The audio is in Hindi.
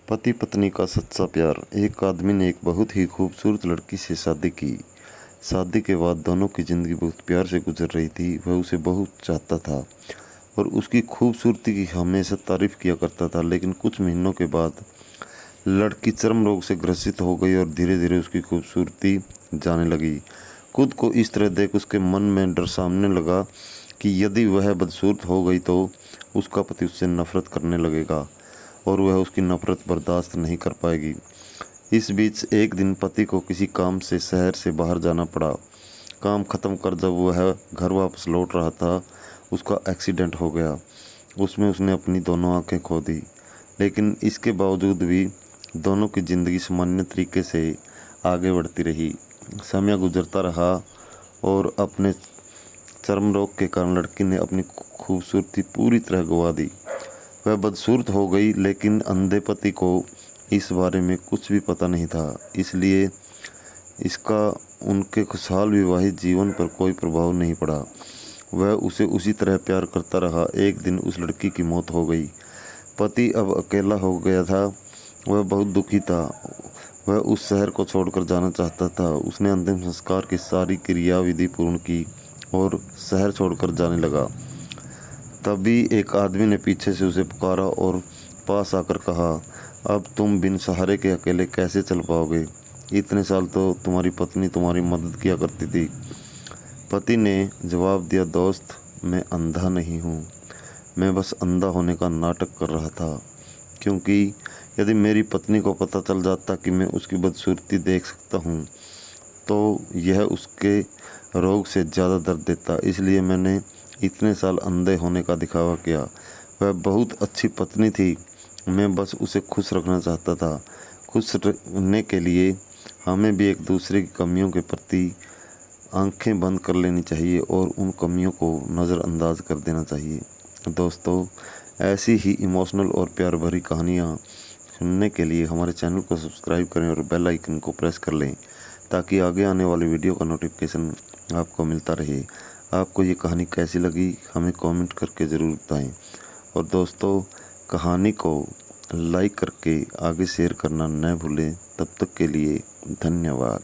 पति पत्नी का सच्चा प्यार। एक आदमी ने एक बहुत ही खूबसूरत लड़की से शादी की। शादी के बाद दोनों की ज़िंदगी बहुत प्यार से गुजर रही थी। वह उसे बहुत चाहता था और उसकी खूबसूरती की हमेशा तारीफ किया करता था। लेकिन कुछ महीनों के बाद लड़की चर्म रोग से ग्रसित हो गई और धीरे धीरे उसकी खूबसूरती जाने लगी। खुद को इस तरह देख उसके मन में डर सामने लगा कि यदि वह बदसूरत हो गई तो उसका पति उससे नफरत करने लगेगा और वह उसकी नफरत बर्दाश्त नहीं कर पाएगी। इस बीच एक दिन पति को किसी काम से शहर से बाहर जाना पड़ा। काम ख़त्म कर जब वह घर वापस लौट रहा था, उसका एक्सीडेंट हो गया। उसमें उसने अपनी दोनों आंखें खो दी। लेकिन इसके बावजूद भी दोनों की ज़िंदगी सामान्य तरीके से आगे बढ़ती रही। समय गुजरता रहा और अपने चर्म रोग के कारण लड़की ने अपनी खूबसूरती पूरी तरह गंवा दी। वह बदसूरत हो गई, लेकिन अंधे पति को इस बारे में कुछ भी पता नहीं था, इसलिए इसका उनके खुशहाल विवाहित जीवन पर कोई प्रभाव नहीं पड़ा। वह उसे उसी तरह प्यार करता रहा। एक दिन उस लड़की की मौत हो गई। पति अब अकेला हो गया था। वह बहुत दुखी था। वह उस शहर को छोड़कर जाना चाहता था। उसने अंतिम संस्कार की सारी क्रियाविधि पूर्ण की और शहर छोड़कर जाने लगा। तभी एक आदमी ने पीछे से उसे पुकारा और पास आकर कहा, अब तुम बिन सहारे के अकेले कैसे चल पाओगे? इतने साल तो तुम्हारी पत्नी तुम्हारी मदद किया करती थी। पति ने जवाब दिया, दोस्त, मैं अंधा नहीं हूँ। मैं बस अंधा होने का नाटक कर रहा था, क्योंकि यदि मेरी पत्नी को पता चल जाता कि मैं उसकी बदसूरती देख सकता हूँ तो यह उसके रोग से ज़्यादा दर्द देता। इसलिए मैंने इतने साल अंधे होने का दिखावा किया। वह बहुत अच्छी पत्नी थी। मैं बस उसे खुश रखना चाहता था। खुश रहने के लिए हमें भी एक दूसरे की कमियों के प्रति आंखें बंद कर लेनी चाहिए और उन कमियों को नज़रअंदाज कर देना चाहिए। दोस्तों, ऐसी ही इमोशनल और प्यार भरी कहानियाँ सुनने के लिए हमारे चैनल को सब्सक्राइब करें और बेल आइकन को प्रेस कर लें, ताकि आगे आने वाली वीडियो का नोटिफिकेशन आपको मिलता रहे। आपको ये कहानी कैसी लगी हमें कमेंट करके ज़रूर बताएं। और दोस्तों, कहानी को लाइक करके आगे शेयर करना न भूलें। तब तक के लिए धन्यवाद।